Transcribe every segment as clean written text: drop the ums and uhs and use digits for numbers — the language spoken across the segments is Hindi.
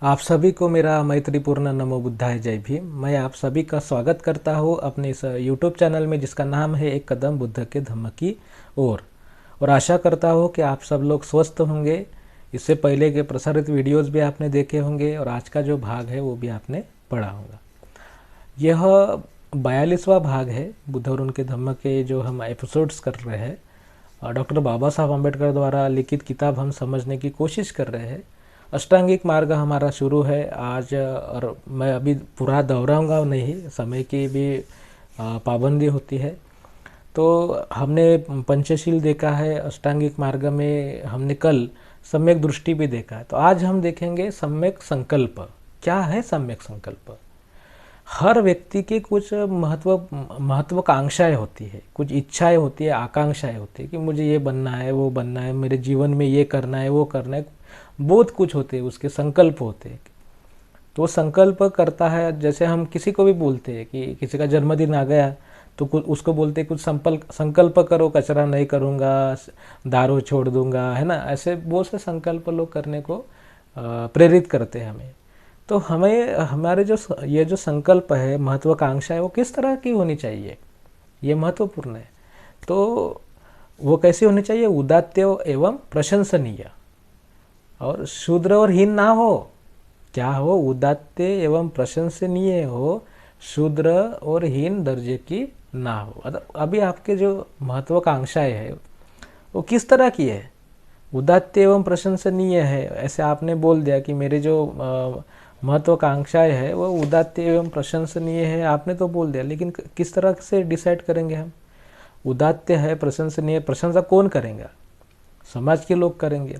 आप सभी को मेरा मैत्रीपूर्ण नमो बुद्धाय जय भीम। मैं आप सभी का स्वागत करता हूँ अपने इस यूट्यूब चैनल में जिसका नाम है एक कदम बुद्ध के धम्म की ओर। और आशा करता हूँ कि आप सब लोग स्वस्थ होंगे। इससे पहले के प्रसारित वीडियोस भी आपने देखे होंगे और आज का जो भाग है वो भी आपने पढ़ा होगा। यह 42वां भाग है बुद्ध और उनके धम्म के जो हम एपिसोड्स कर रहे हैं। डॉक्टर बाबा साहब अम्बेडकर द्वारा लिखित किताब हम समझने की कोशिश कर रहे हैं। अष्टांगिक मार्ग हमारा शुरू है आज, और मैं अभी पूरा दोहराऊंगा नहीं, समय की भी पाबंदी होती है। तो हमने पंचशील देखा है, अष्टांगिक मार्ग में हमने कल सम्यक दृष्टि भी देखा है। तो आज हम देखेंगे सम्यक संकल्प। क्या है सम्यक संकल्प? हर व्यक्ति की कुछ महत्वाकांक्षाएं होती है, कुछ इच्छाएं होती है, आकांक्षाएं होती है कि मुझे ये बनना है, वो बनना है, मेरे जीवन में ये करना है, वो करना है। बहुत कुछ होते हैं, उसके संकल्प होते हैं। तो वो संकल्प करता है। जैसे हम किसी को भी बोलते हैं कि किसी का जन्मदिन आ गया तो कुछ उसको बोलते हैं कुछ संकल्प करो, कचरा नहीं करूँगा, दारू छोड़ दूंगा, है ना। ऐसे बहुत से संकल्प लोग करने को प्रेरित करते हैं हमें। तो हमें हमारे ये जो संकल्प है, महत्वाकांक्षा है, वो किस तरह की होनी चाहिए, ये महत्वपूर्ण है। तो वो कैसी होनी चाहिए? उदात्त एवं प्रशंसनीय और शूद्र और हीन ना हो। क्या हो? उदात्त एवं प्रशंसनीय हो, शूद्र और हीन दर्जे की ना हो। अभी आपके जो महत्वाकांक्षाएं है वो किस तरह की है? उदात्त एवं प्रशंसनीय है, ऐसे आपने बोल दिया कि मेरे जो महत्वाकांक्षाएं है वो उदात्त एवं प्रशंसनीय है, आपने तो बोल दिया। लेकिन किस तरह से डिसाइड करेंगे हम? उदात्त है, प्रशंसनीय, प्रशंसा कौन करेगा? समाज के लोग करेंगे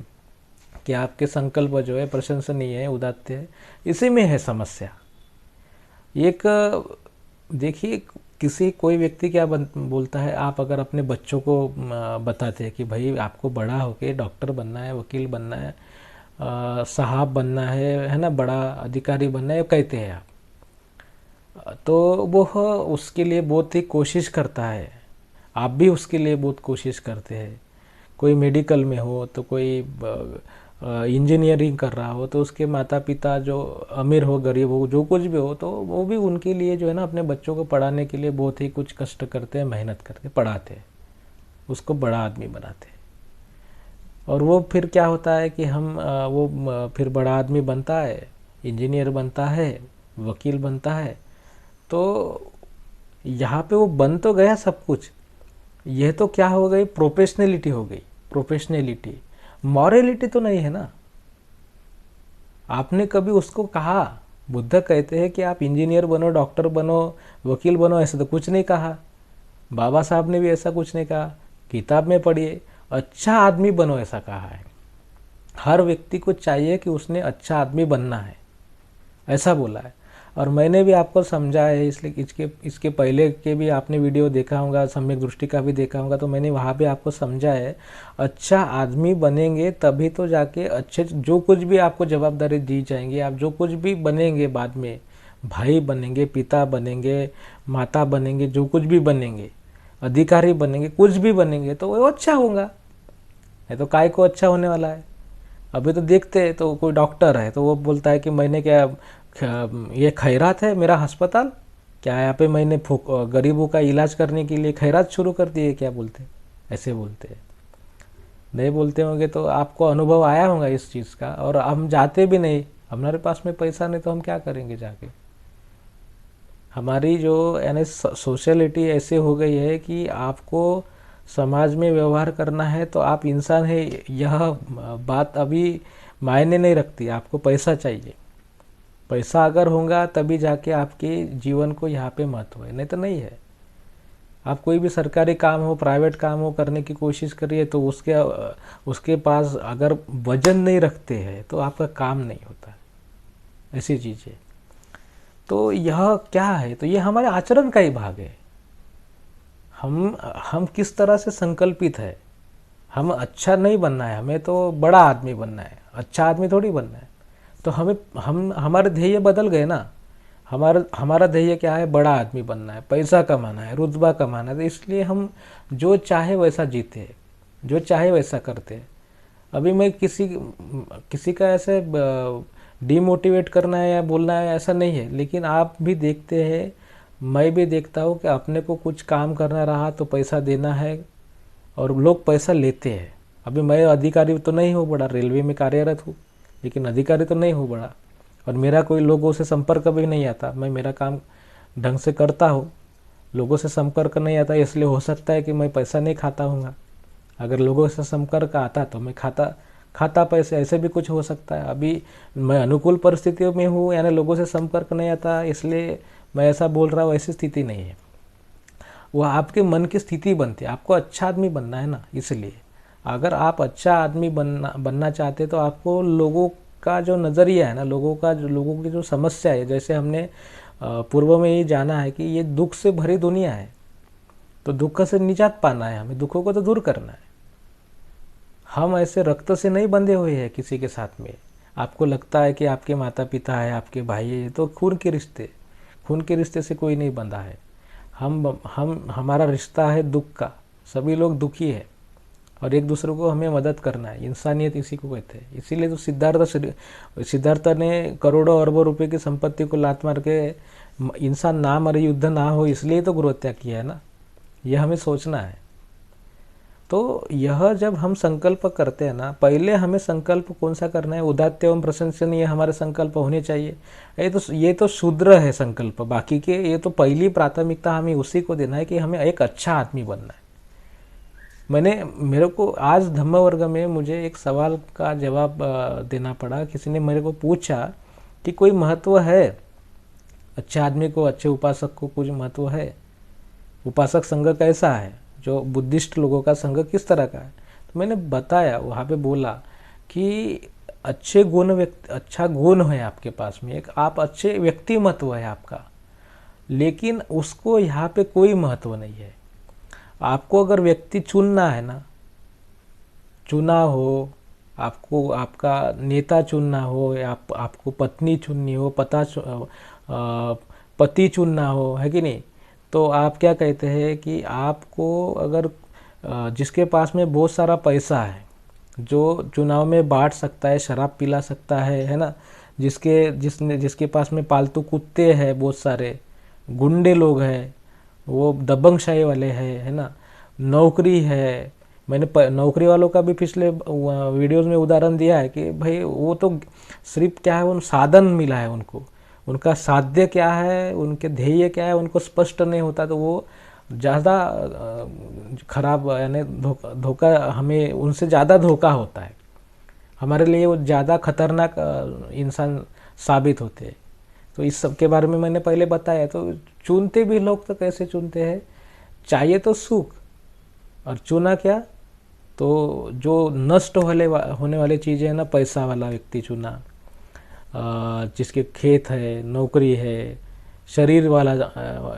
कि आपके संकल्प जो है प्रशंसनीय है, उदात्त है। इसी में है समस्या। एक देखिए, कोई व्यक्ति क्या बोलता है, आप अगर अपने बच्चों को बताते हैं कि भाई आपको बड़ा होके डॉक्टर बनना है, वकील बनना है, साहब बनना है ना, बड़ा अधिकारी बनना है, कहते हैं आप, तो वो उसके लिए बहुत ही कोशिश करता है। आप भी उसके लिए बहुत कोशिश करते हैं। कोई मेडिकल में हो तो कोई इंजीनियरिंग कर रहा हो, तो उसके माता पिता जो अमीर हो, गरीब हो, जो कुछ भी हो, तो वो भी उनके लिए जो है ना अपने बच्चों को पढ़ाने के लिए बहुत ही कुछ कष्ट करते हैं, मेहनत करके पढ़ाते हैं, उसको बड़ा आदमी बनाते हैं। और वो फिर क्या होता है कि फिर बड़ा आदमी बनता है, इंजीनियर बनता है, वकील बनता है। तो यहाँ पे वो बन तो गया सब कुछ, यह तो क्या हो गई? प्रोफेशनलिटी हो गई। प्रोफेशनलिटी, मॉरलिटी तो नहीं है ना। आपने कभी उसको कहा? बुद्ध कहते हैं कि आप इंजीनियर बनो, डॉक्टर बनो, वकील बनो, ऐसा तो कुछ नहीं कहा। बाबा साहब ने भी ऐसा कुछ नहीं कहा। किताब में पढ़िए, अच्छा आदमी बनो ऐसा कहा है। हर व्यक्ति को चाहिए कि उसने अच्छा आदमी बनना है, ऐसा बोला है। और मैंने भी आपको समझा है, इसलिए इसके पहले के भी आपने वीडियो देखा होगा, सम्यक दृष्टि का भी देखा होगा, तो मैंने वहाँ पे आपको समझा है। अच्छा आदमी बनेंगे तभी तो जाके अच्छे, जो कुछ भी आपको जवाबदारी दी जाएंगी, आप जो कुछ भी बनेंगे बाद में, भाई बनेंगे, पिता बनेंगे, माता बनेंगे, जो कुछ भी बनेंगे, अधिकारी बनेंगे, कुछ भी बनेंगे, तो वो अच्छा होगा। है तो काय को अच्छा होने वाला है? अभी तो देखते हैं, तो कोई डॉक्टर है तो वो बोलता है कि मैंने क्या, ये खैरात है मेरा अस्पताल, क्या यहाँ पे मैंने गरीबों का इलाज करने के लिए खैरात शुरू कर दी है क्या? बोलते ऐसे बोलते हैं। नहीं बोलते होंगे तो आपको अनुभव आया होगा इस चीज़ का। और हम जाते भी नहीं, हमारे पास में पैसा नहीं तो हम क्या करेंगे जाके। हमारी जो यानी सोशलिटी ऐसे हो गई है कि आपको समाज में व्यवहार करना है तो आप इंसान है, यह बात अभी मायने नहीं रखती। आपको पैसा चाहिए, पैसा अगर होगा तभी जाके आपके जीवन को यहाँ पे महत्व है, नहीं तो नहीं है। आप कोई भी सरकारी काम हो, प्राइवेट काम हो, करने की कोशिश करिए तो उसके पास अगर वजन नहीं रखते हैं तो आपका काम नहीं होता। ऐसी चीज़ें, तो यह क्या है? तो ये हमारे आचरण का ही भाग है। हम किस तरह से संकल्पित है। हम अच्छा नहीं बनना है, हमें तो बड़ा आदमी बनना है, अच्छा आदमी थोड़ी बनना है। तो हमारे ध्येय बदल गए ना। हमारा ध्येय क्या है? बड़ा आदमी बनना है, पैसा कमाना है, रुतबा कमाना है। तो इसलिए हम जो चाहे वैसा जीते हैं, जो चाहे वैसा करते हैं। अभी मैं किसी का ऐसे डीमोटिवेट करना है या बोलना है ऐसा नहीं है, लेकिन आप भी देखते हैं, मैं भी देखता हूँ कि अपने को कुछ काम करना रहा तो पैसा देना है और लोग पैसा लेते हैं। अभी मैं अधिकारी तो नहीं हूँ बड़ा, रेलवे में कार्यरत हूँ, लेकिन अधिकारी तो नहीं हूँ बड़ा, और मेरा कोई लोगों से संपर्क भी नहीं आता। मैं मेरा काम ढंग से करता हूँ, लोगों से संपर्क नहीं आता, इसलिए हो सकता है कि मैं पैसा नहीं खाता हूँगा। अगर लोगों से संपर्क आता तो मैं खाता पैसे, ऐसे भी कुछ हो सकता है। अभी मैं अनुकूल परिस्थितियों में हूँ, यानी लोगों से संपर्क नहीं आता, इसलिए मैं ऐसा बोल रहा हूँ, ऐसी स्थिति नहीं है। वो आपके मन की स्थिति बनती है। आपको अच्छा आदमी बनना है ना, इसलिए अगर आप अच्छा आदमी बनना चाहते तो आपको लोगों का जो नज़रिया है ना, लोगों की जो समस्या है, जैसे हमने पूर्व में ये जाना है कि ये दुख से भरी दुनिया है, तो दुख से निजात पाना है, हमें दुखों को तो दूर करना है। हम ऐसे रक्त से नहीं बंधे हुए हैं किसी के साथ में। आपको लगता है कि आपके माता पिता है, आपके भाई है, तो खून के रिश्ते से कोई नहीं बंधा है। हमारा रिश्ता है दुख का, सभी लोग दुखी है और एक दूसरे को हमें मदद करना है। इंसानियत इसी को कहते हैं। इसीलिए तो सिद्धार्थ ने करोड़ों अरबों रुपए की संपत्ति को लात मार के इंसान ना मरे, युद्ध ना हो, इसलिए तो गृहत्याग किया है ना। यह हमें सोचना है। तो यह जब हम संकल्प करते हैं ना, पहले हमें संकल्प कौन सा करना है, उदात्त एवं प्रशंसनीय हमारे संकल्प होने चाहिए। ये तो शूद्र है संकल्प, बाकी के ये तो पहली प्राथमिकता हमें उसी को देना है कि हमें एक अच्छा आदमी बनना है। मेरे को आज धम्म वर्ग में मुझे एक सवाल का जवाब देना पड़ा। किसी ने मेरे को पूछा कि कोई महत्व है अच्छे आदमी को, अच्छे उपासक को कुछ महत्व है? उपासक संघ कैसा है, जो बुद्धिस्ट लोगों का संघ किस तरह का है? तो मैंने बताया, वहाँ पे बोला कि अच्छा गुण है आपके पास में, एक आप अच्छे व्यक्तिमत्व है आपका, लेकिन उसको यहाँ पे कोई महत्व नहीं है। आपको अगर व्यक्ति चुनना है ना, चुना हो, आपको आपका नेता चुनना हो, या आपको पत्नी चुननी हो, पति चुनना हो, है कि नहीं, तो आप क्या कहते हैं कि आपको अगर जिसके पास में बहुत सारा पैसा है, जो चुनाव में बांट सकता है, शराब पिला सकता है ना, जिसके पास में पालतू कुत्ते हैं, बहुत सारे गुंडे लोग हैं, वो दबंगशाही वाले हैं, है ना, नौकरी है। मैंने नौकरी वालों का भी पिछले वीडियोस में उदाहरण दिया है कि भाई वो तो सिर्फ क्या है, उन साधन मिला है उनको, उनका साध्य क्या है, उनके ध्येय क्या है, उनको स्पष्ट नहीं होता, तो वो ज़्यादा खराब, यानी धोखा हमें उनसे ज़्यादा धोखा होता है, हमारे लिए वो ज़्यादा खतरनाक इंसान साबित होते हैं। तो इस सब के बारे में मैंने पहले बताया। तो चुनते भी लोग तो कैसे चुनते हैं, चाहिए तो सुख, और चुना क्या, तो जो नष्ट होने वाली चीज़ें है ना, पैसा वाला व्यक्ति चुना, जिसके खेत है, नौकरी है, शरीर वाला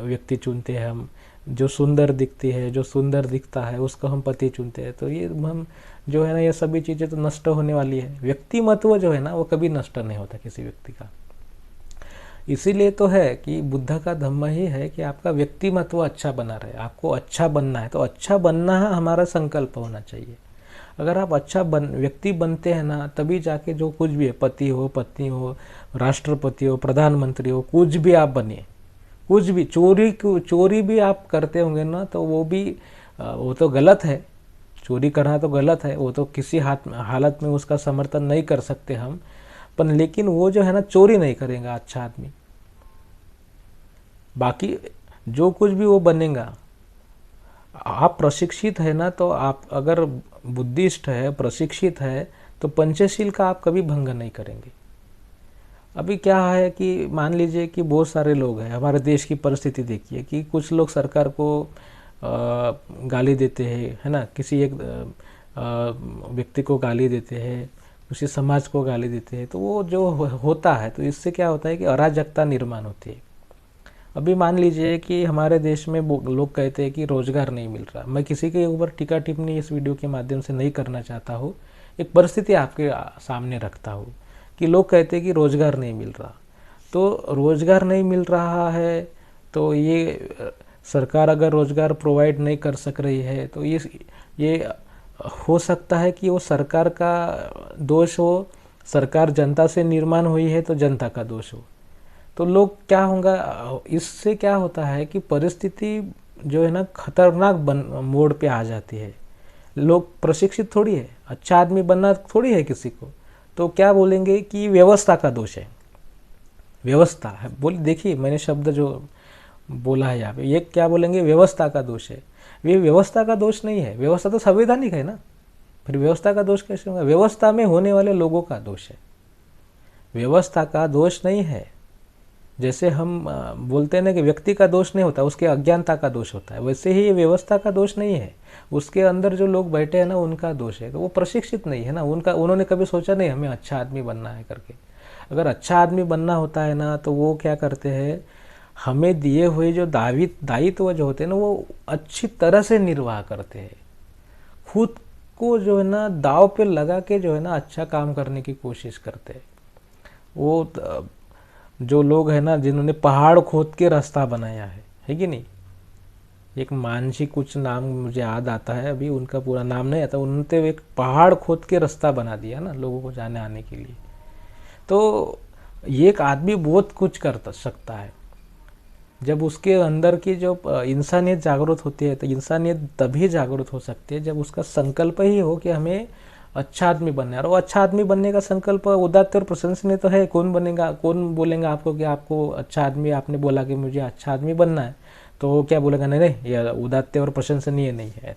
व्यक्ति चुनते हैं हम, जो सुंदर दिखती है, जो सुंदर दिखता है उसको हम पति चुनते हैं। तो ये हम जो है ना, ये सभी चीज़ें तो नष्ट होने वाली है। व्यक्तिमत्व जो है ना, वो कभी नष्ट नहीं होता किसी व्यक्ति का। इसीलिए तो है कि बुद्ध का धम्म ही है कि आपका व्यक्तिमत्व अच्छा बना रहे। आपको अच्छा बनना है तो अच्छा बनना हमारा संकल्प होना चाहिए। अगर आप अच्छा व्यक्ति बनते हैं ना, तभी जाके जो कुछ भी है, पति हो, पत्नी हो, राष्ट्रपति हो, प्रधानमंत्री हो, कुछ भी आप बनिए, कुछ भी चोरी भी आप करते होंगे ना, तो वो तो गलत है। चोरी करना तो गलत है, वो तो किसी हालत में उसका समर्थन नहीं कर सकते हम, पर लेकिन वो जो है ना, चोरी नहीं करेगा अच्छा आदमी। बाकी जो कुछ भी वो बनेगा। आप प्रशिक्षित है ना, तो आप अगर बुद्धिस्ट है, प्रशिक्षित है, तो पंचशील का आप कभी भंग नहीं करेंगे। अभी क्या है कि मान लीजिए कि बहुत सारे लोग हैं, हमारे देश की परिस्थिति देखिए कि कुछ लोग सरकार को गाली देते हैं, है ना, किसी एक व्यक्ति को गाली देते हैं, किसी समाज को गाली देते हैं, तो वो जो होता है, तो इससे क्या होता है कि अराजकता निर्माण होती है। अभी मान लीजिए कि हमारे देश में लोग कहते हैं कि रोजगार नहीं मिल रहा। मैं किसी के ऊपर टीका टिप्पणी इस वीडियो के माध्यम से नहीं करना चाहता हूँ, एक परिस्थिति आपके सामने रखता हूँ कि लोग कहते हैं कि रोजगार नहीं मिल रहा। तो रोजगार नहीं मिल रहा है, तो ये सरकार अगर रोजगार प्रोवाइड नहीं कर सक रही है, तो ये हो सकता है कि वो सरकार का दोष हो, सरकार जनता से निर्माण हुई है तो जनता का दोष हो। तो लोग क्या होगा, इससे क्या होता है कि परिस्थिति जो है ना खतरनाक मोड़ पे आ जाती है। लोग प्रशिक्षित थोड़ी है, अच्छा आदमी बनना थोड़ी है किसी को, तो क्या बोलेंगे कि व्यवस्था का दोष है। व्यवस्था है बोल, देखिए मैंने शब्द जो बोला है यहाँ पे, ये क्या बोलेंगे, व्यवस्था का दोष है। ये व्यवस्था का दोष नहीं है, व्यवस्था तो संवैधानिक है ना, फिर व्यवस्था का दोष कैसे होगा? व्यवस्था में होने वाले लोगों का दोष है, व्यवस्था का दोष नहीं है। जैसे हम बोलते हैं ना कि व्यक्ति का दोष नहीं होता, उसके अज्ञानता का दोष होता है, वैसे ही ये व्यवस्था का दोष नहीं है, उसके अंदर जो लोग बैठे हैं ना उनका दोष है। तो वो प्रशिक्षित नहीं है ना, उन्होंने कभी सोचा नहीं हमें अच्छा आदमी बनना है करके। अगर अच्छा आदमी बनना होता है ना तो वो क्या करते हैं, हमें दिए हुए जो दायित्व जो होते हैं ना वो अच्छी तरह से निर्वाह करते हैं, खुद को जो है ना दाव पे लगा के जो है ना अच्छा काम करने की कोशिश करते हैं। वो जो लोग हैं ना जिन्होंने पहाड़ खोद के रास्ता बनाया है कि नहीं, एक मानसी कुछ नाम मुझे याद आता है, अभी उनका पूरा नाम नहीं आता, उन्होंने एक पहाड़ खोद के रास्ता बना दिया ना लोगों को जाने आने के लिए। तो एक आदमी बहुत कुछ कर सकता है जब उसके अंदर की जो इंसानियत जागरूक होती है। तो इंसानियत तभी जागरूक हो सकती है जब उसका संकल्प ही हो कि हमें अच्छा आदमी बनना है। और वो अच्छा आदमी बनने का संकल्प उदात्त और प्रशंसनीय तो है। कौन बनेगा, कौन बोलेगा आपको कि आपको अच्छा आदमी, आपने बोला कि मुझे अच्छा आदमी बनना है, तो वो क्या बोलेगा, नहीं नहीं ये उदात्त और प्रशंसनीय नहीं है।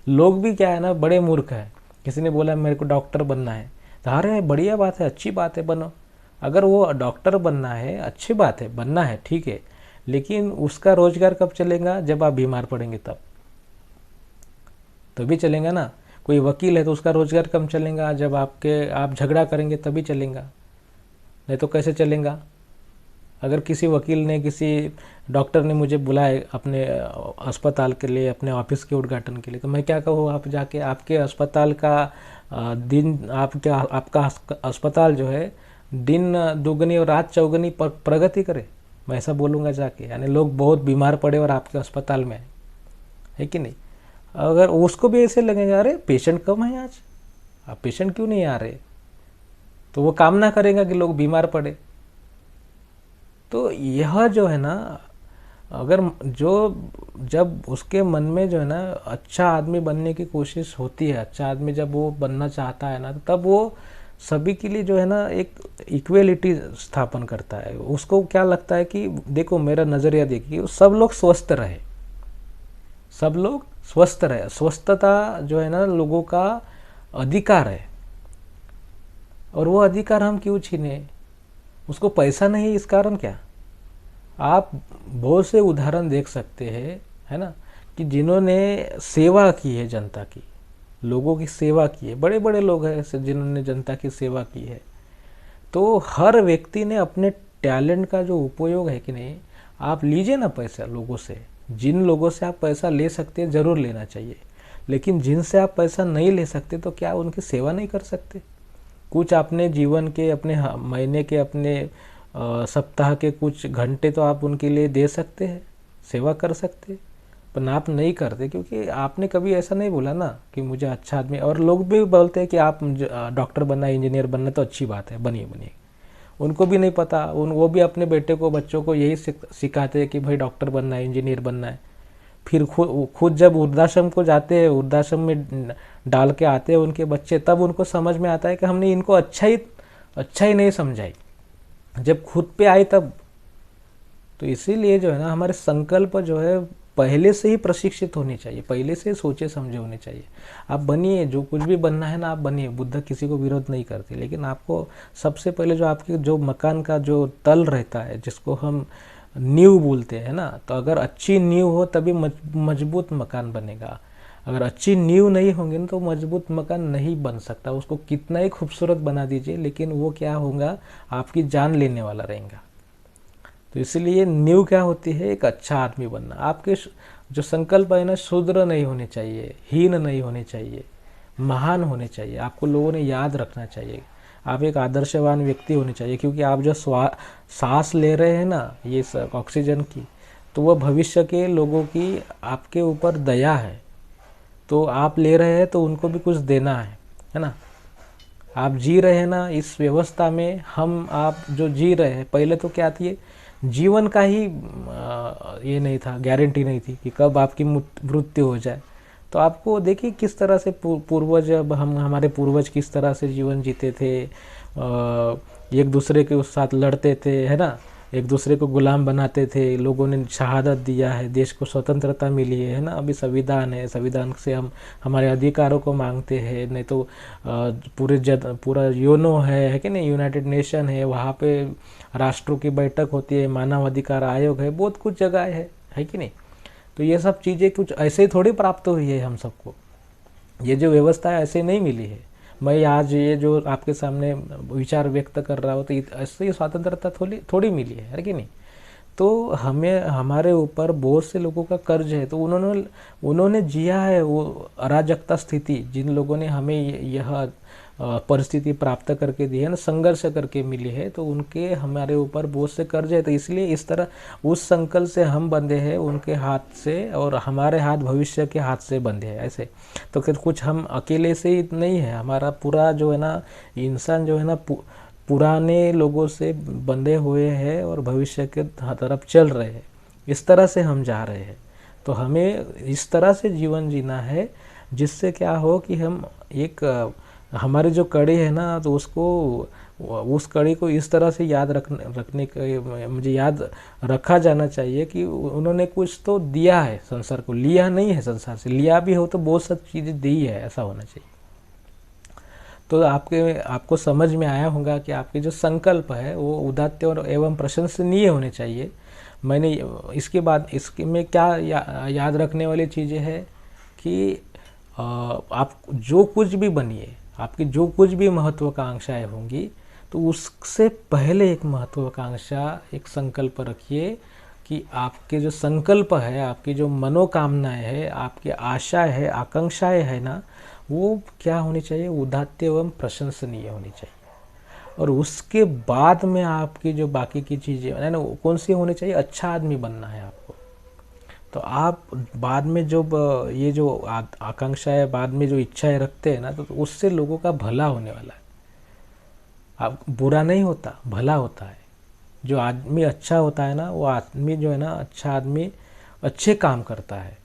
लोग भी क्या है ना बड़े मूर्ख है। किसी ने बोला मेरे को डॉक्टर बनना है, तो अरे बढ़िया बात है, अच्छी बात है, बनो। अगर वो डॉक्टर बनना है, अच्छी बात है, बनना है, ठीक है, लेकिन उसका रोजगार कब चलेगा, जब आप बीमार पड़ेंगे तभी चलेगा ना। कोई वकील है तो उसका रोजगार कब चलेगा, जब आप झगड़ा करेंगे तभी चलेगा, नहीं तो कैसे चलेगा। अगर किसी वकील ने, किसी डॉक्टर ने मुझे बुलाए अपने अस्पताल के लिए, अपने ऑफिस के उद्घाटन के लिए, तो मैं क्या कहूँ, आप जाके आपके अस्पताल का दिन, आपका अस्पताल जो है दिन दुगनी और रात चौगनी प्रगति करे, मैं ऐसा बोलूँगा जाके। यानी लोग बहुत बीमार पड़े और आपके अस्पताल में है कि नहीं। अगर उसको भी ऐसे लगेगा अरे पेशेंट कम है आज, अब पेशेंट क्यों नहीं आ रहे, तो वो काम ना करेगा कि लोग बीमार पड़े। तो यह जो है ना, अगर जब उसके मन में जो है ना अच्छा आदमी बनने की कोशिश होती है, अच्छा आदमी जब वो बनना चाहता है ना, तो तब वो सभी के लिए जो है ना एक इक्वेलिटी स्थापन करता है। उसको क्या लगता है कि देखो मेरा नज़रिया देखिए, सब लोग स्वस्थ रहे, सब लोग स्वस्थ रहे। स्वस्थता जो है ना लोगों का अधिकार है, और वो अधिकार हम क्यों छीने, उसको पैसा नहीं, इस कारण क्या। आप बहुत से उदाहरण देख सकते हैं, है ना, कि जिन्होंने सेवा की है, जनता की, लोगों की सेवा की है, बड़े बड़े लोग हैं ऐसे जिन्होंने जनता की सेवा की है। तो हर व्यक्ति ने अपने टैलेंट का जो उपयोग है कि नहीं, आप लीजिए ना पैसा लोगों से, जिन लोगों से आप पैसा ले सकते हैं ज़रूर लेना चाहिए, लेकिन जिनसे आप पैसा नहीं ले सकते तो क्या उनकी सेवा नहीं कर सकते। कुछ अपने जीवन के, अपने महीने के, अपने सप्ताह के कुछ घंटे तो आप उनके लिए दे सकते हैं, सेवा कर सकते हैं, पर आप नहीं करते क्योंकि आपने कभी ऐसा नहीं बोला ना कि मुझे अच्छा आदमी। और लोग भी बोलते हैं कि आप डॉक्टर बनना, इंजीनियर बनना, तो अच्छी बात है, बनिए बनिए। उनको भी नहीं पता, वो भी अपने बेटे को, बच्चों को यही सिखाते हैं कि भाई डॉक्टर बनना है, इंजीनियर बनना है। फिर खुद जब वृद्धाश्रम को जाते हैं, वृद्धाश्रम में डाल के आते हैं उनके बच्चे, तब उनको समझ में आता है कि हमने इनको अच्छा ही नहीं समझाई, जब खुद पे आई तब। तो इसीलिए जो है ना हमारे संकल्प जो है पहले से ही प्रशिक्षित होनी चाहिए, पहले से सोचे समझे होने चाहिए। आप बनिए, जो कुछ भी बनना है ना आप बनिए, बुद्ध किसी को विरोध नहीं करते, लेकिन आपको सबसे पहले जो आपके जो मकान का जो तल रहता है, जिसको हम नींव बोलते हैं ना, तो अगर अच्छी नींव हो तभी मजबूत मकान बनेगा। अगर अच्छी नींव नहीं होंगी ना तो मजबूत मकान नहीं बन सकता। उसको कितना ही खूबसूरत बना दीजिए, लेकिन वो क्या होगा, आपकी जान लेने वाला रहेगा। तो इसलिए नींव क्या होती है, एक अच्छा आदमी बनना। आपके जो संकल्प है ना, शूद्र नहीं होने चाहिए, हीन नहीं होने चाहिए, महान होने चाहिए। आपको लोगों ने याद रखना चाहिए, आप एक आदर्शवान व्यक्ति होने चाहिए, क्योंकि आप जो सांस ले रहे हैं ना, ये ऑक्सीजन की, तो वह भविष्य के लोगों की आपके ऊपर दया है। तो आप ले रहे हैं तो उनको भी कुछ देना है ना। आप जी रहे हैं ना इस व्यवस्था में, हम आप जो जी रहे हैं, पहले तो क्या थी, जीवन का ही ये नहीं था, गारंटी नहीं थी कि कब आपकी मृत्यु हो जाए। तो आपको देखिए किस तरह से पूर्वज, अब हम हमारे पूर्वज किस तरह से जीवन जीते थे, एक दूसरे के साथ लड़ते थे, है ना, एक दूसरे को गुलाम बनाते थे, लोगों ने शहादत दिया है, देश को स्वतंत्रता मिली है ना। अभी संविधान है, संविधान से हम हमारे अधिकारों को मांगते हैं, नहीं तो पूरा यूनो है कि नहीं, यूनाइटेड नेशन है, वहाँ पे राष्ट्रों की बैठक होती है, मानव अधिकार आयोग है, बहुत कुछ जगह है कि नहीं। तो ये सब चीज़ें कुछ ऐसे ही थोड़ी प्राप्त हुई है हम सबको, ये जो व्यवस्था है ऐसे नहीं मिली है। मैं आज ये जो आपके सामने विचार व्यक्त कर रहा हूँ, तो ऐसे ही स्वतंत्रता थोड़ी मिली है कि नहीं। तो हमें, हमारे ऊपर बहुत से लोगों का कर्ज है, तो उन्होंने जिया है वो अराजकता स्थिति, जिन लोगों ने हमें यह परिस्थिति प्राप्त करके दी है ना, संघर्ष करके मिली है, तो उनके हमारे ऊपर बहुत से कर्ज है। तो इसलिए इस तरह उस संकल्प से हम बंधे हैं, उनके हाथ से, और हमारे हाथ भविष्य के हाथ से बंधे हैं ऐसे। तो फिर कुछ हम अकेले से ही नहीं है, हमारा पूरा जो है ना इंसान जो है ना पुराने लोगों से बंधे हुए हैं और भविष्य के तरफ चल रहे हैं। इस तरह से हम जा रहे हैं। तो हमें इस तरह से जीवन जीना है जिससे क्या हो कि हम एक हमारी जो कड़ी है ना, तो उस कड़ी को इस तरह से याद रखने का मुझे याद रखा जाना चाहिए कि उन्होंने कुछ तो दिया है संसार को, लिया नहीं है संसार से, लिया भी हो तो बहुत सारी चीज़ें दी है, ऐसा होना चाहिए। तो आपको समझ में आया होगा कि आपके जो संकल्प है वो उदात्त और एवं प्रशंसनीय होने चाहिए। मैंने इसके बाद इसके में क्या याद रखने वाली चीज़ें है कि आप जो कुछ भी बनिए, आपकी जो कुछ भी महत्वाकांक्षाएं होंगी, तो उससे पहले एक महत्वाकांक्षा, एक संकल्प रखिए कि आपके जो संकल्प है, आपकी जो मनोकामनाएं है, आपकी आशा है, आकांक्षाएं है ना, वो क्या होनी चाहिए, उदात्त एवं प्रशंसनीय होनी चाहिए। और उसके बाद में आपकी जो बाकी की चीज़ें है ना, कौन सी होनी चाहिए, अच्छा आदमी बनना है आपको। तो आप बाद में जो ये जो आकांक्षाएं, बाद में जो इच्छाएं रखते हैं ना, तो उससे लोगों का भला होने वाला है। आप बुरा नहीं होता, भला होता है। जो आदमी अच्छा होता है ना, वो आदमी जो है ना, अच्छा आदमी अच्छे काम करता है,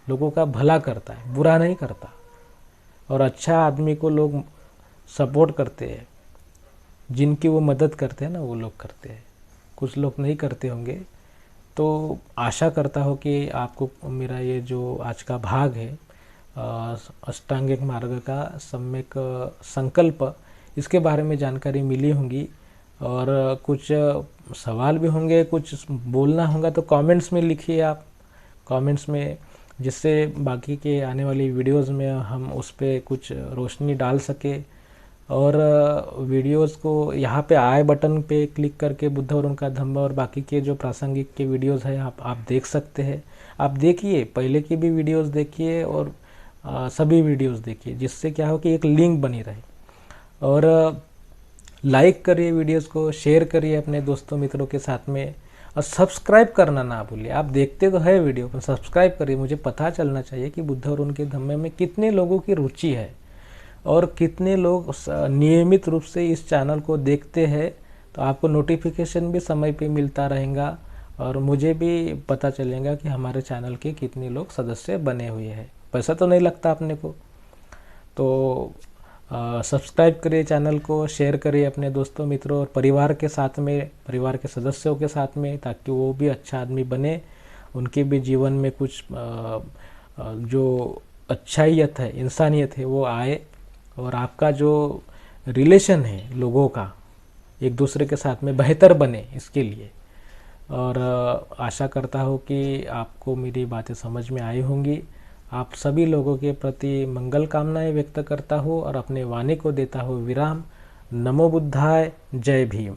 लोगों का भला करता है, बुरा नहीं करता। और अच्छा आदमी को लोग सपोर्ट करते हैं, जिनकी वो मदद करते हैं ना, वो लोग करते हैं, कुछ लोग नहीं करते होंगे। तो आशा करता हूँ कि आपको मेरा ये जो आज का भाग है अष्टांगिक मार्ग का सम्यक संकल्प, इसके बारे में जानकारी मिली होंगी। और कुछ सवाल भी होंगे, कुछ बोलना होगा तो कमेंट्स में लिखिए आप, कमेंट्स में, जिससे बाकी के आने वाली वीडियोस में हम उस पर कुछ रोशनी डाल सके। और वीडियोस को यहाँ पे आई बटन पे क्लिक करके बुद्ध और उनका धम्म और बाकी के जो प्रासंगिक के वीडियोस हैं आप देख सकते हैं। आप देखिए, पहले की भी वीडियोस देखिए और सभी वीडियोस देखिए, जिससे क्या हो कि एक लिंक बनी रहे। और लाइक करिए वीडियोस को, शेयर करिए अपने दोस्तों मित्रों के साथ में, और सब्सक्राइब करना ना भूलिए। आप देखते तो है वीडियो, पर सब्सक्राइब करिए, मुझे पता चलना चाहिए कि बुद्ध और उनके धम्म में कितने लोगों की रुचि है और कितने लोग नियमित रूप से इस चैनल को देखते हैं। तो आपको नोटिफिकेशन भी समय पे मिलता रहेगा और मुझे भी पता चलेगा कि हमारे चैनल के कितने लोग सदस्य बने हुए हैं। पैसा तो नहीं लगता अपने को। तो सब्सक्राइब करिए चैनल को, शेयर करिए अपने दोस्तों मित्रों और परिवार के साथ में, परिवार के सदस्यों के साथ में, ताकि वो भी अच्छा आदमी बने, उनके भी जीवन में कुछ जो अच्छाइयत है, इंसानियत है, वो आए। और आपका जो रिलेशन है लोगों का एक दूसरे के साथ में बेहतर बने, इसके लिए। और आशा करता हूँ कि आपको मेरी बातें समझ में आई होंगी। आप सभी लोगों के प्रति मंगल कामनाएं व्यक्त करता हूँ और अपने वाणी को देता हूँ विराम। नमो बुद्धाय, जय भीम।